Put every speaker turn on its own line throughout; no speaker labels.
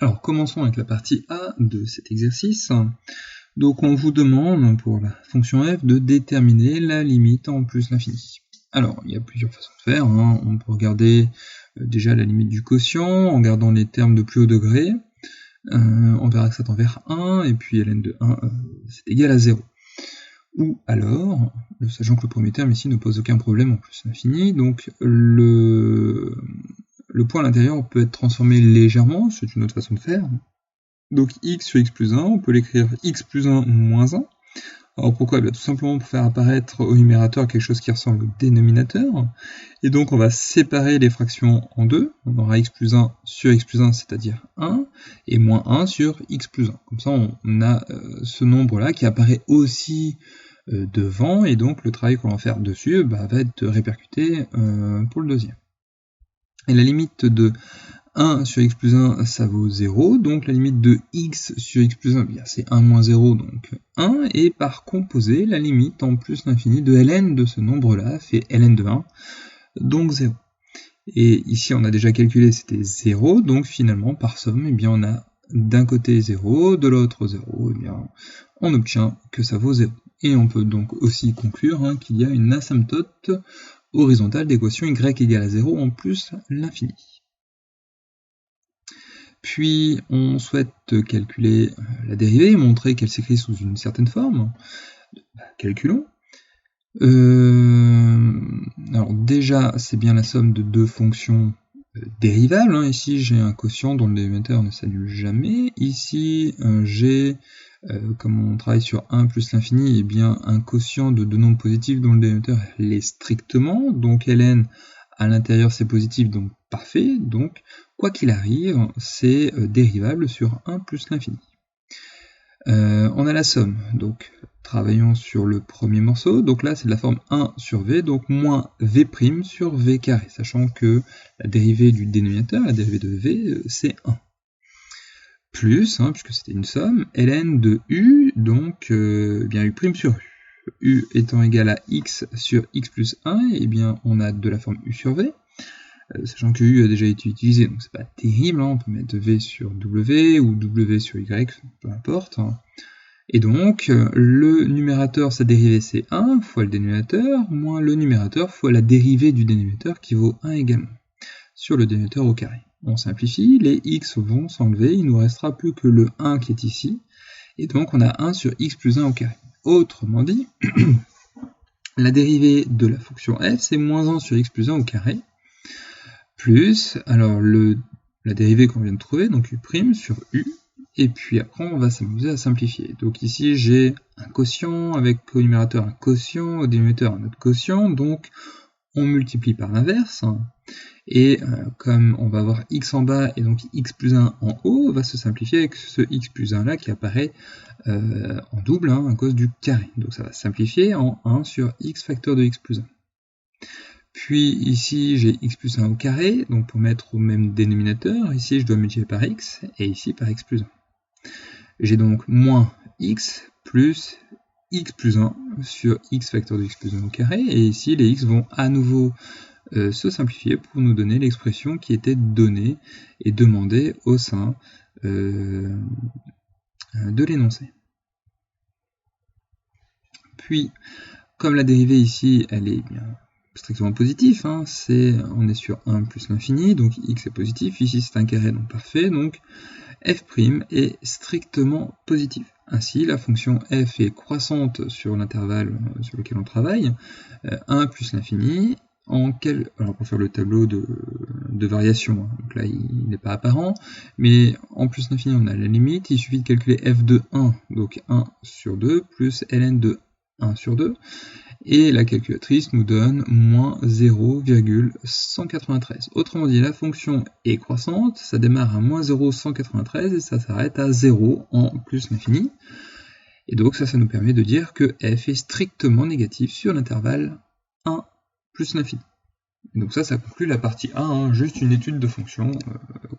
Alors, commençons avec la partie A de cet exercice. Donc, on vous demande, pour la fonction f, de déterminer la limite en plus l'infini. Alors, il y a plusieurs façons de faire. On peut regarder déjà la limite du quotient, en gardant les termes de plus haut degré. On verra que ça tend vers 1, et puis ln de 1, c'est égal à 0. Ou alors, sachant que le premier terme ici ne pose aucun problème en plus l'infini, donc le point à l'intérieur peut être transformé légèrement, c'est une autre façon de faire. Donc x sur x plus 1, on peut l'écrire x plus 1 moins 1. Alors pourquoi? Tout simplement pour faire apparaître au numérateur quelque chose qui ressemble au dénominateur. Et donc on va séparer les fractions en deux. On aura x plus 1 sur x plus 1, c'est-à-dire 1, et moins 1 sur x plus 1. Comme ça on a ce nombre-là qui apparaît aussi devant, et donc le travail qu'on va faire dessus va être répercuté pour le deuxième. Et la limite de 1 sur x plus 1, ça vaut 0, donc la limite de x sur x plus 1, c'est 1 moins 0, donc 1, et par composé, la limite en plus l'infini de ln de ce nombre-là fait ln de 1, donc 0. Et ici, on a déjà calculé, c'était 0, donc finalement, par somme, on a d'un côté 0, de l'autre 0, on obtient que ça vaut 0. Et on peut donc aussi conclure qu'il y a une asymptote horizontale d'équation y égale à 0 en plus l'infini. Puis on souhaite calculer la dérivée et montrer qu'elle s'écrit sous une certaine forme. Calculons. Alors déjà, c'est bien la somme de deux fonctions dérivables. Ici, j'ai un quotient dont le dénominateur ne s'annule jamais. Ici, j'ai, comme on travaille sur 1 plus l'infini, un quotient de deux nombres positifs dont le dénominateur l'est strictement. Donc ln à l'intérieur c'est positif, donc parfait. Donc quoi qu'il arrive, c'est dérivable sur 1 plus l'infini. On a la somme, donc travaillons sur le premier morceau. Donc là c'est de la forme 1 sur v, donc moins v' sur v carré, sachant que la dérivée du dénominateur, la dérivée de v, c'est 1. Plus, puisque c'était une somme, ln de u, donc u' sur u. U étant égal à x sur x plus 1, on a de la forme u sur v, sachant que u a déjà été utilisé, donc c'est pas terrible, on peut mettre v sur w ou w sur y, peu importe. Et donc, le numérateur, sa dérivée c'est 1 fois le dénominateur, moins le numérateur fois la dérivée du dénominateur qui vaut 1 également, sur le dénominateur au carré. On simplifie, les x vont s'enlever, il nous restera plus que le 1 qui est ici, et donc on a 1 sur x plus 1 au carré. Autrement dit, la dérivée de la fonction f, c'est moins 1 sur x plus 1 au carré, plus, alors la dérivée qu'on vient de trouver, donc u' sur u, et puis après on va s'amuser à simplifier. Donc ici j'ai un quotient, avec au numérateur un quotient, au dénominateur un autre quotient, donc on multiplie par l'inverse, et comme on va avoir x en bas et donc x plus 1 en haut, on va se simplifier avec ce x plus 1 là qui apparaît en double à cause du carré. Donc ça va simplifier en 1 sur x facteur de x plus 1. Puis ici j'ai x plus 1 au carré, donc pour mettre au même dénominateur, ici je dois multiplier par x, et ici par x plus 1. J'ai donc moins x plus 1 sur x facteur de x plus 1 au carré, et ici les x vont à nouveau se simplifier pour nous donner l'expression qui était donnée et demandée au sein de l'énoncé. Puis, comme la dérivée ici, elle est strictement positive, on est sur 1 plus l'infini, donc x est positif, ici c'est un carré, donc parfait, donc f' est strictement positif. Ainsi, la fonction f est croissante sur l'intervalle sur lequel on travaille, 1 plus l'infini, alors pour faire le tableau de variation, donc là il n'est pas apparent, mais en plus l'infini on a la limite, il suffit de calculer f de 1, donc 1 sur 2, plus ln de 1 sur 2, et la calculatrice nous donne moins 0,193. Autrement dit, la fonction est croissante, ça démarre à moins 0,193 et ça s'arrête à 0 en plus l'infini. Et donc ça nous permet de dire que f est strictement négatif sur l'intervalle 1 plus l'infini. Donc ça conclut la partie 1, juste une étude de fonction,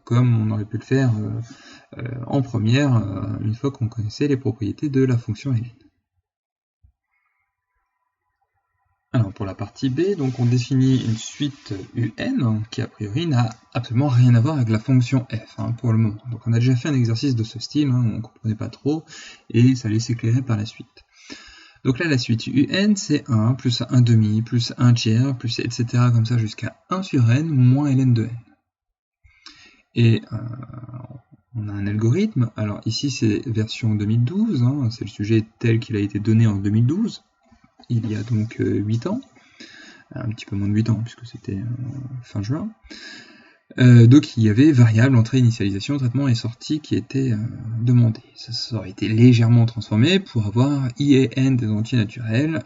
comme on aurait pu le faire en première, une fois qu'on connaissait les propriétés de la fonction ln. Alors pour la partie B, donc on définit une suite UN qui a priori n'a absolument rien à voir avec la fonction f pour le moment. Donc on a déjà fait un exercice de ce style, on ne comprenait pas trop, et ça allait s'éclairer par la suite. Donc là la suite UN c'est 1 plus 1 demi plus 1 tiers plus etc. comme ça jusqu'à 1 sur n moins ln de n. Et on a un algorithme, alors ici c'est version 2012, c'est le sujet tel qu'il a été donné en 2012. Il y a donc 8 ans, un petit peu moins de 8 ans puisque c'était fin juin. Donc il y avait variable, entrée, initialisation, traitement et sortie qui étaient demandés. Ça aurait été légèrement transformé pour avoir i et n des entiers naturels,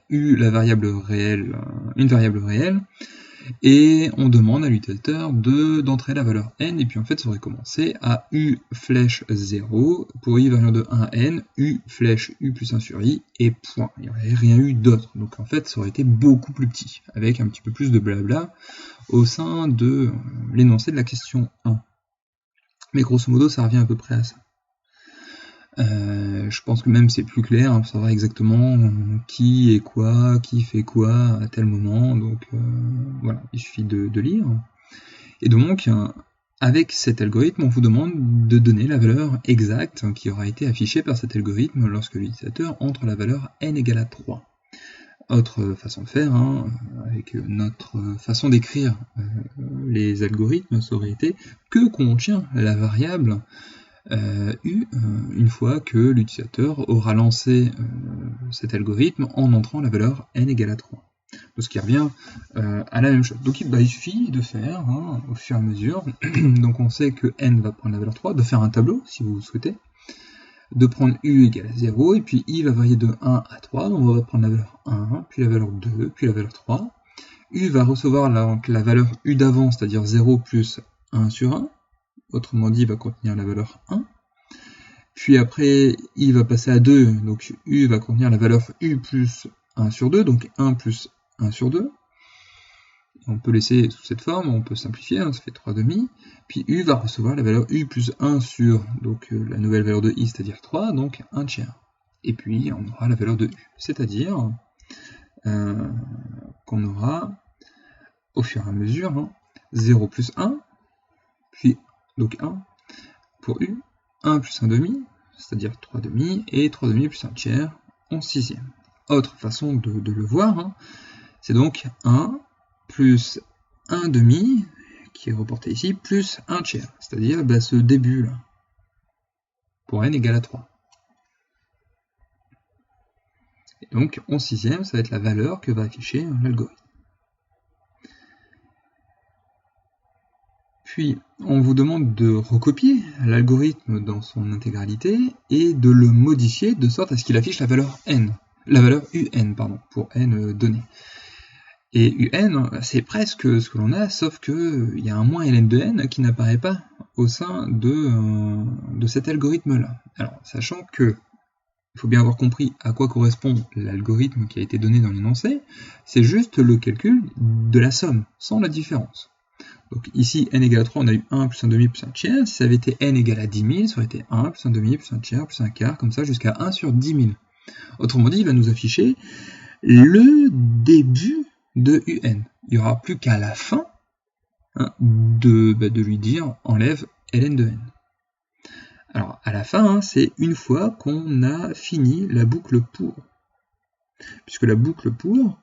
u la variable réelle, une variable réelle, et on demande à l'utilisateur d'entrer la valeur n, et puis en fait ça aurait commencé à u flèche 0, pour i variant de 1 à n, u flèche u plus 1 sur i, et point. Il n'y aurait rien eu d'autre, donc en fait ça aurait été beaucoup plus petit, avec un petit peu plus de blabla au sein de l'énoncé de la question 1. Mais grosso modo ça revient à peu près à ça. Je pense que même c'est plus clair pour savoir exactement qui est quoi, qui fait quoi à tel moment, donc voilà, il suffit de lire. Et donc, avec cet algorithme, on vous demande de donner la valeur exacte qui aura été affichée par cet algorithme lorsque l'utilisateur entre la valeur n égale à 3. Autre façon de faire, avec notre façon d'écrire les algorithmes, ça aurait été que contient la variable u une fois que l'utilisateur aura lancé cet algorithme en entrant la valeur n égale à 3. Donc, ce qui revient à la même chose. Donc il suffit de faire au fur et à mesure, donc on sait que n va prendre la valeur 3, de faire un tableau si vous souhaitez, de prendre u égale à 0, et puis i va varier de 1 à 3, donc on va prendre la valeur 1, puis la valeur 2, puis la valeur 3. U va recevoir la valeur u d'avant, c'est-à-dire 0 plus 1 sur 1, autrement dit, il va contenir la valeur 1. Puis après, i va passer à 2, donc u va contenir la valeur u plus 1 sur 2, donc 1 plus 1 sur 2. On peut laisser sous cette forme, on peut simplifier, ça fait 3 demi. Puis u va recevoir la valeur u plus 1 sur donc, la nouvelle valeur de i, c'est-à-dire 3, donc 1 tiers. Et puis on aura la valeur de u, c'est-à-dire qu'on aura au fur et à mesure 0 plus 1, puis donc 1 pour u, 1 plus 1 demi, c'est-à-dire 3 demi, et 3 demi plus 1 tiers en sixième. Autre façon de le voir, c'est donc 1 plus 1 demi, qui est reporté ici, plus 1 tiers, c'est-à-dire ce début-là, pour n égale à 3. Et donc, en sixième, ça va être la valeur que va afficher l'algorithme. Puis, on vous demande de recopier l'algorithme dans son intégralité et de le modifier de sorte à ce qu'il affiche la valeur n, la valeur un, pardon, pour n donné. Et un, c'est presque ce que l'on a, sauf qu'il y a un moins ln de n qui n'apparaît pas au sein de cet algorithme-là. Alors, sachant que il faut bien avoir compris à quoi correspond l'algorithme qui a été donné dans l'énoncé, c'est juste le calcul de la somme, sans la différence. Donc ici, n égale à 3, on a eu 1 plus 1 demi plus 1 tiers. Si ça avait été n égale à 10 000, ça aurait été 1 plus 1 demi plus 1 tiers plus 1 quart, comme ça jusqu'à 1 sur 10 000. Autrement dit, il va nous afficher le début de un. Il n'y aura plus qu'à la fin de lui dire enlève ln de n. Alors à la fin, c'est une fois qu'on a fini la boucle pour. Puisque la boucle pour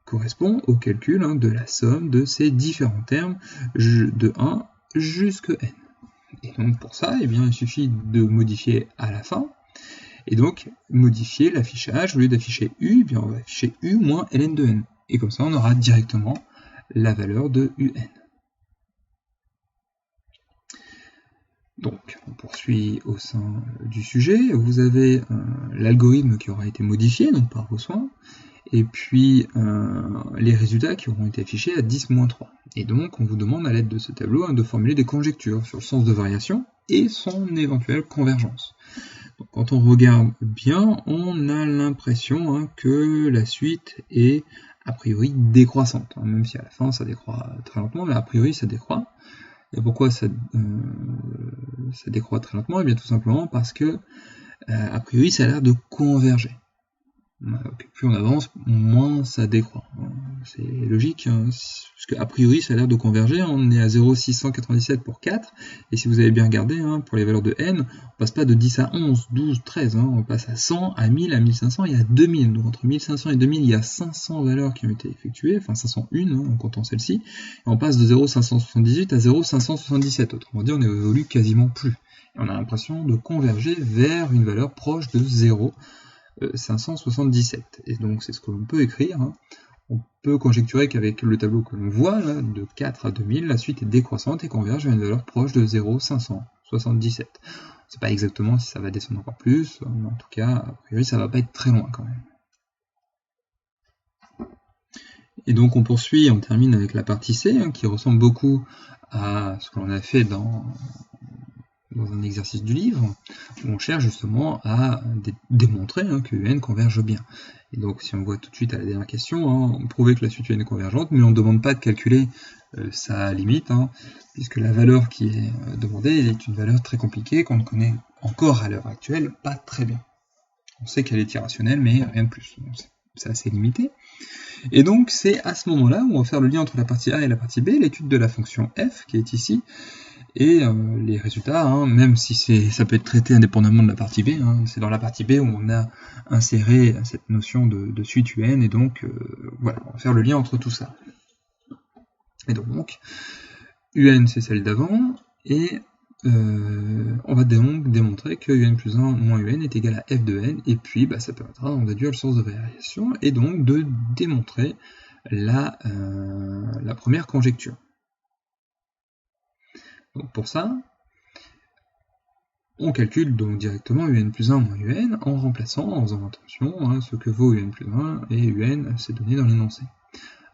correspond au calcul de la somme de ces différents termes de 1 jusqu'à n. Et donc pour ça, il suffit de modifier à la fin, et donc modifier l'affichage. Au lieu d'afficher u, on va afficher u moins ln de n. Et comme ça, on aura directement la valeur de un. Donc, on poursuit au sein du sujet. Vous avez l'algorithme qui aura été modifié donc par vos soins, et puis les résultats qui auront été affichés à 10-3. Et donc, on vous demande à l'aide de ce tableau de formuler des conjectures sur le sens de variation et son éventuelle convergence. Donc, quand on regarde bien, on a l'impression que la suite est a priori décroissante, même si à la fin ça décroît très lentement, mais a priori ça décroît. Et pourquoi ça décroît très lentement? Et bien tout simplement parce que a priori ça a l'air de converger. Plus on avance, moins ça décroît. C'est logique, hein, parce qu'a priori ça a l'air de converger. On est à 0,697 pour 4, et si vous avez bien regardé, hein, pour les valeurs de n, on passe pas de 10 à 11, 12, 13, hein, on passe à 100, à 1000, à 1500 et à 2000. Donc entre 1500 et 2000, il y a 500 valeurs qui ont été effectuées, enfin 501 hein, en comptant celle-ci, et on passe de 0,578 à 0,577. Autrement dit, on évolue quasiment plus. Et on a l'impression de converger vers une valeur proche de 0. 577. Et donc c'est ce que l'on peut écrire. Hein. On peut conjecturer qu'avec le tableau que l'on voit, là, de 4 à 2000, la suite est décroissante et converge vers une valeur proche de 0,577. On ne sait pas exactement si ça va descendre encore plus, mais en tout cas, a priori, ça va pas être très loin quand même. Et donc on poursuit, on termine avec la partie C, hein, qui ressemble beaucoup à ce que l'on a fait dans un exercice du livre, où on cherche justement à démontrer hein, que UN converge bien. Et donc si on voit tout de suite à la dernière question, hein, on prouve que la suite UN est convergente, mais on ne demande pas de calculer sa limite, hein, puisque la valeur qui est demandée est une valeur très compliquée qu'on ne connaît encore à l'heure actuelle pas très bien. On sait qu'elle est irrationnelle, mais rien de plus. C'est assez limité. Et donc c'est à ce moment-là où on va faire le lien entre la partie A et la partie B, l'étude de la fonction f qui est ici, et les résultats, hein, même si ça peut être traité indépendamment de la partie B, hein, c'est dans la partie B où on a inséré cette notion de suite UN, et donc voilà, on va faire le lien entre tout ça. Et donc, UN c'est celle d'avant, et on va donc démontrer que UN plus 1 moins UN est égal à f de n, et puis ça permettra d'en déduire le sens de variation, et donc de démontrer la première conjecture. Donc pour ça, on calcule donc directement UN plus 1 moins UN en remplaçant, en faisant attention à ce que vaut UN plus 1 et UN c'est donné dans l'énoncé.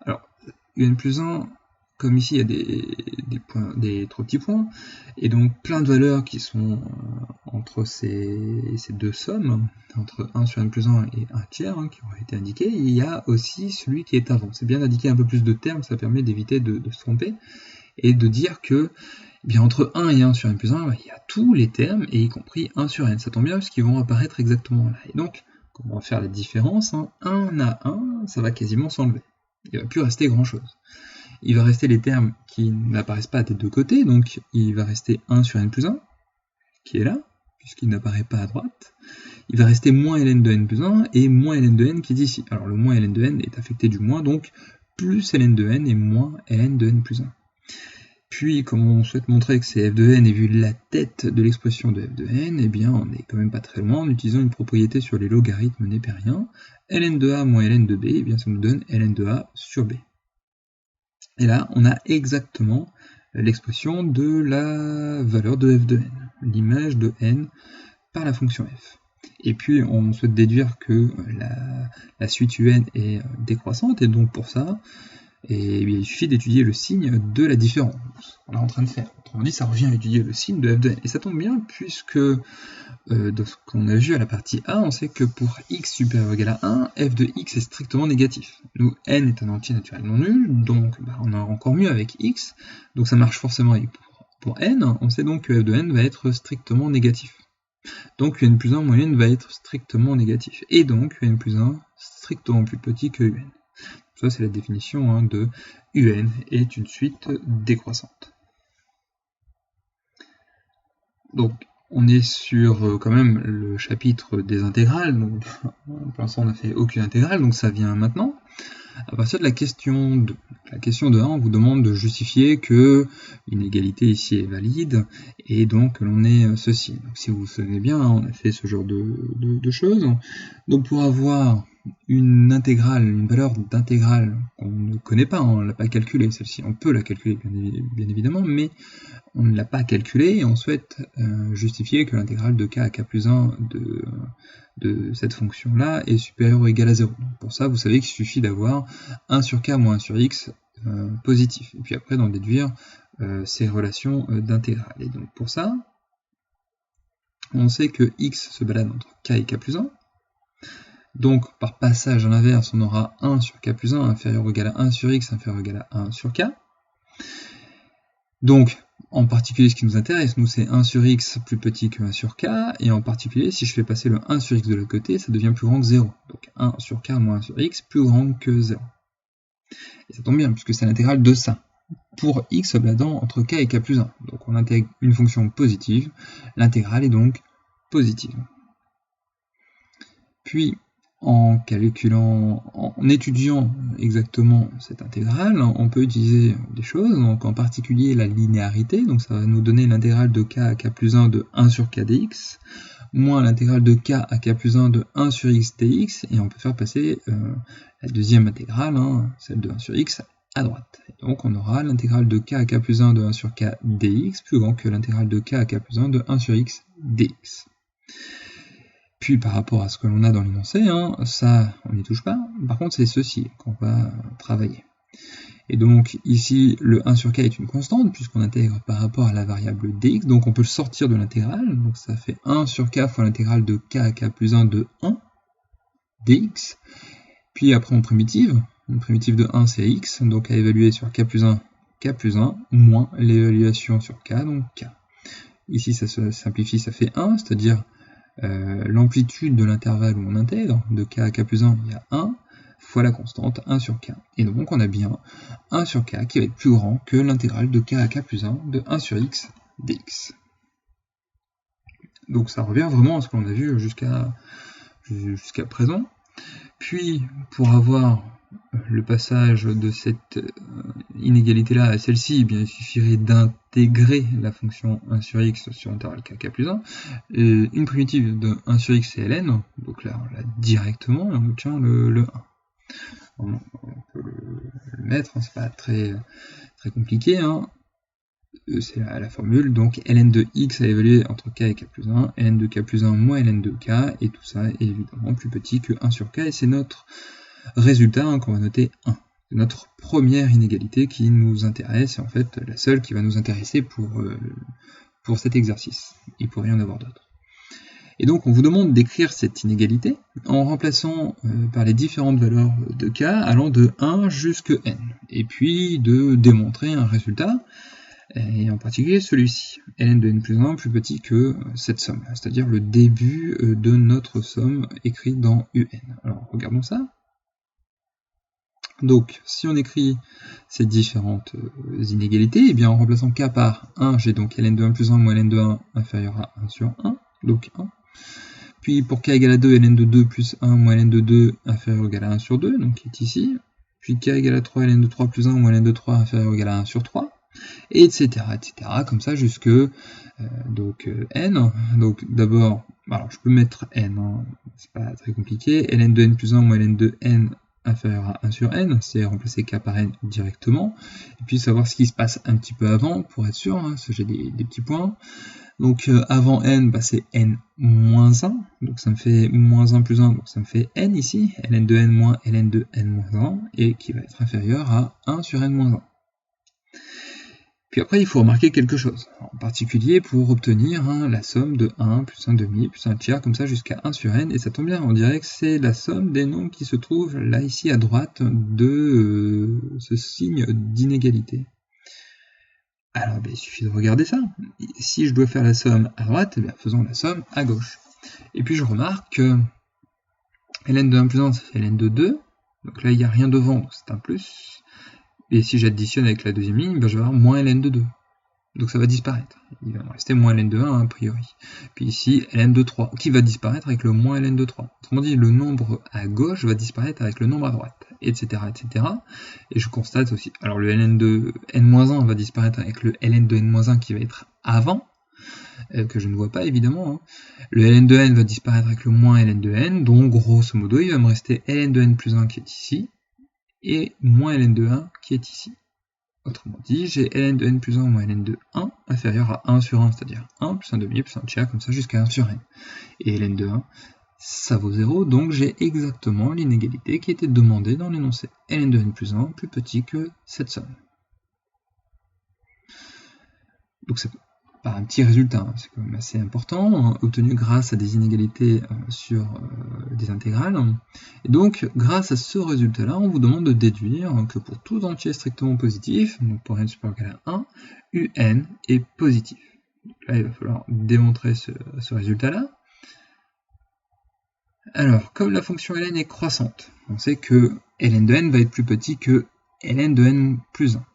Alors, UN plus 1, comme ici il y a des trop petits points, et donc plein de valeurs qui sont entre ces deux sommes, entre 1 sur N plus 1 et 1 tiers, hein, qui auraient été indiqués, il y a aussi celui qui est avant. C'est bien d'indiquer un peu plus de termes, ça permet d'éviter de se tromper, et de dire que bien, entre 1 et 1 sur N plus 1, il y a tous les termes, et y compris 1 sur N. Ça tombe bien, parce qu'ils vont apparaître exactement là. Et donc, comment on va faire la différence, hein, 1 à 1, ça va quasiment s'enlever. Il ne va plus rester grand-chose. Il va rester les termes qui n'apparaissent pas des deux côtés, donc il va rester 1 sur N plus 1, qui est là, puisqu'il n'apparaît pas à droite. Il va rester moins ln de N plus 1, et moins ln de N qui est ici. Alors le moins ln de N est affecté du moins, donc plus ln de N et moins ln de N plus 1. Puis, comme on souhaite montrer que c'est f de n et vu la tête de l'expression de f de n, eh bien on n'est quand même pas très loin en utilisant une propriété sur les logarithmes népériens. Ln de a moins ln de b, eh bien ça nous donne ln de a sur b. Et là, on a exactement l'expression de la valeur de f de n, l'image de n par la fonction f. Et puis on souhaite déduire que la suite un est décroissante, et donc pour ça, il suffit d'étudier le signe de la différence. On est en train de faire. Autrement dit, ça revient à étudier le signe de f de n. Et ça tombe bien, puisque dans ce qu'on a vu à la partie A, on sait que pour x supérieur ou égal à 1, f de x est strictement négatif. Nous, n est un entier naturel non nul, donc on a encore mieux avec x, donc ça marche forcément avec pour n. On sait donc que f de n va être strictement négatif. Donc un plus 1 moins un va être strictement négatif. Et donc un plus 1 strictement plus petit que un. Ça, c'est la définition de UN est une suite décroissante. Donc, on est sur quand même le chapitre des intégrales. Donc, pour l'instant, on n'a fait aucune intégrale, donc ça vient maintenant. À partir de la question 2. La question de 1, on vous demande de justifier que une égalité ici est valide, et donc que l'on ait ceci. Donc, si vous vous souvenez bien, on a fait ce genre de choses. Donc, pour avoir une intégrale, une valeur d'intégrale qu'on ne connaît pas, on ne l'a pas calculée, celle-ci, on peut la calculer bien évidemment, mais on ne l'a pas calculée, et on souhaite justifier que l'intégrale de k à k plus 1 de cette fonction-là est supérieure ou égale à 0. Donc pour ça, vous savez qu'il suffit d'avoir 1 sur k moins 1 sur x positif, et puis après d'en déduire ces relations d'intégrale. Et donc pour ça, on sait que x se balade entre k et k plus 1, donc par passage à l'inverse, on aura 1 sur k plus 1 inférieur ou égal à 1 sur x inférieur ou égal à 1 sur k. Donc En particulier, ce qui nous intéresse, nous, c'est 1 sur x plus petit que 1 sur k, et en particulier, si je fais passer le 1 sur x de l'autre côté, ça devient plus grand que 0. Donc 1 sur k moins 1 sur x, plus grand que 0. Et ça tombe bien, puisque c'est l'intégrale de ça, pour x obladant entre k et k plus 1. Donc on intègre une fonction positive, l'intégrale est donc positive. Puis, en étudiant exactement cette intégrale, on peut utiliser des choses, donc en particulier la linéarité, donc ça va nous donner l'intégrale de k à k plus 1 de 1 sur k dx, moins l'intégrale de k à k plus 1 de 1 sur x dx, et on peut faire passer la deuxième intégrale, celle de 1 sur x, à droite. Et donc on aura l'intégrale de k à k plus 1 de 1 sur k dx, plus grand que l'intégrale de k à k plus 1 de 1 sur x dx. Puis par rapport à ce que l'on a dans l'énoncé, ça on n'y touche pas, par contre c'est ceci qu'on va travailler. Et donc ici le 1 sur k est une constante puisqu'on intègre par rapport à la variable dx, donc on peut le sortir de l'intégrale, donc ça fait 1 sur k fois l'intégrale de k à k plus 1 de 1 dx, puis après on primitive, une primitive de 1 c'est x, donc à évaluer sur k plus 1, moins l'évaluation sur k, donc k. Ici ça se simplifie, ça fait 1, c'est-à-dire l'amplitude de l'intervalle où on intègre, de k à k plus 1, il y a 1, fois la constante 1 sur k. Et donc on a bien 1 sur k qui va être plus grand que l'intégrale de k à k plus 1 de 1 sur x dx. Donc ça revient vraiment à ce qu'on a vu jusqu'à présent. Puis pour avoir le passage de cette inégalité-là à celle-ci, il suffirait d'intégrer la fonction 1 sur x sur l'intervalle k plus 1. Une primitive de 1 sur x c'est ln, donc là on l'a directement et on obtient le 1. On peut le mettre, c'est pas très compliqué. C'est la formule, donc ln de x à évaluer entre k et k plus 1, ln de k plus 1 moins ln de k, et tout ça est évidemment plus petit que 1 sur k, et c'est notre résultat qu'on va noter 1. C'est notre première inégalité qui nous intéresse, et en fait la seule qui va nous intéresser pour cet exercice. Il ne peut rien avoir d'autre. Et donc on vous demande d'écrire cette inégalité en remplaçant par les différentes valeurs de k allant de 1 jusqu'à n, et puis de démontrer un résultat, et en particulier celui-ci, ln de n plus 1 plus petit que cette somme, c'est-à-dire le début de notre somme écrite dans un. Alors regardons ça. Donc si on écrit ces différentes inégalités, et bien en remplaçant k par 1, j'ai donc ln de 1 plus 1 moins ln de 1 inférieur à 1 sur 1, donc 1. Puis pour k égale à 2, ln de 2 plus 1 moins ln de 2 inférieur ou égal à 1 sur 2, donc qui est ici. Puis k égale à 3, ln de 3 plus 1 moins ln de 3 inférieur ou égal à 1 sur 3. Et etc., comme ça jusque n. Donc d'abord, alors je peux mettre n, c'est pas très compliqué, ln de n plus 1 moins ln de n inférieur à 1 sur n, c'est remplacer k par n directement, et puis savoir ce qui se passe un petit peu avant, pour être sûr, parce que j'ai des petits points. Donc avant n, c'est n moins 1, donc ça me fait moins 1 plus 1, donc ça me fait n ici, ln de n moins ln de n moins 1, et qui va être inférieur à 1 sur n moins 1. Puis après, il faut remarquer quelque chose, en particulier pour obtenir la somme de 1 plus 1 demi plus 1 tiers, comme ça jusqu'à 1 sur n, et ça tombe bien, on dirait que c'est la somme des nombres qui se trouvent là, ici, à droite de ce signe d'inégalité. Alors, il suffit de regarder ça. Si je dois faire la somme à droite, faisons la somme à gauche. Et puis je remarque que ln de 1 plus 1, ça fait ln de 2, donc là, il n'y a rien devant, donc c'est un plus. Et si j'additionne avec la deuxième ligne, je vais avoir moins ln de 2. Donc ça va disparaître. Il va me rester moins ln de 1 a priori. Puis ici, ln de 3, qui va disparaître avec le moins ln de 3. Autrement dit, le nombre à gauche va disparaître avec le nombre à droite, etc. etc. Et je constate aussi, alors le ln de n-1 va disparaître avec le ln de n-1 qui va être avant, que je ne vois pas évidemment. Le ln de n va disparaître avec le moins ln de n, donc grosso modo, il va me rester ln de n plus 1 qui est ici, et moins ln de 1 qui est ici. Autrement dit, j'ai ln de n plus 1 moins ln de 1 inférieur à 1 sur 1, c'est-à-dire 1 plus 1 demi plus 1 tiers, comme ça jusqu'à 1 sur n. Et ln de 1, ça vaut 0, donc j'ai exactement l'inégalité qui était demandée dans l'énoncé. Ln de n plus 1 plus petit que cette somme. Donc par un petit résultat, hein, c'est quand même assez important, hein, obtenu grâce à des inégalités sur des intégrales. Et donc, grâce à ce résultat-là, on vous demande de déduire que pour tout entier strictement positif, donc pour n supérieur ou égal à 1, un est positif. Donc là, il va falloir démontrer ce résultat-là. Alors, comme la fonction ln est croissante, on sait que ln de n va être plus petit que ln de n plus 1.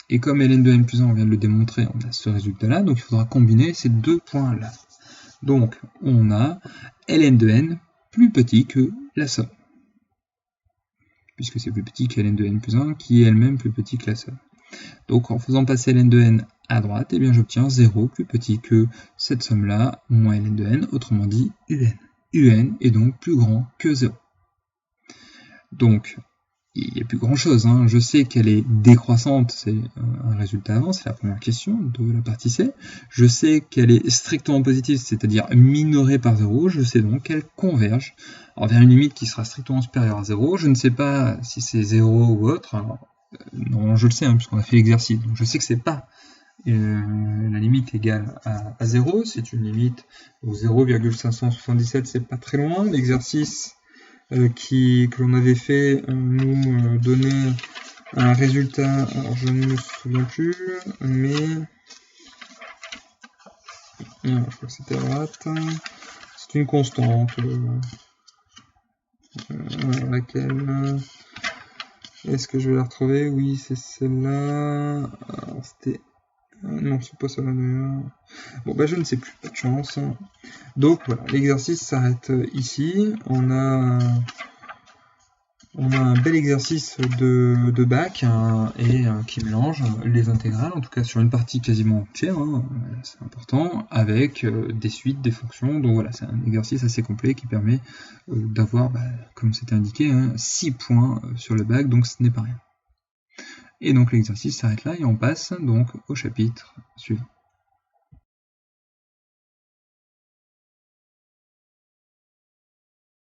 Et comme ln de n plus 1, on vient de le démontrer, on a ce résultat-là, donc il faudra combiner ces deux points-là. Donc, on a ln de n plus petit que la somme, puisque c'est plus petit que ln de n plus 1, qui est elle-même plus petit que la somme. Donc, en faisant passer ln de n à droite, eh bien j'obtiens 0 plus petit que cette somme-là, moins ln de n, autrement dit un. Un est donc plus grand que 0. Donc, il n'y a plus grand chose, hein. Je sais qu'elle est décroissante, c'est un résultat avant, c'est la première question de la partie C. Je sais qu'elle est strictement positive, c'est-à-dire minorée par 0, je sais donc qu'elle converge vers une limite qui sera strictement supérieure à 0. Je ne sais pas si c'est 0 ou autre, alors, non, je le sais, hein, puisqu'on a fait l'exercice, donc je sais que c'est pas la limite égale à 0, c'est une limite où 0,577 c'est pas très loin. L'exercice que l'on avait fait nous donnait un résultat, alors je ne me souviens plus, mais non, je crois que c'était à droite, c'est une constante, laquelle, est-ce que je vais la retrouver? Oui, c'est celle-là, alors c'était, non, c'est pas celle-là d'ailleurs. Bon, bah je ne sais plus, pas de chance. Donc voilà, l'exercice s'arrête ici. On a un bel exercice de bac qui mélange les intégrales, en tout cas sur une partie quasiment entière, hein, c'est important, avec des suites, des fonctions. Donc voilà, c'est un exercice assez complet qui permet d'avoir, comme c'était indiqué, 6 points sur le bac, donc ce n'est pas rien. Et donc l'exercice s'arrête là et on passe donc au chapitre suivant.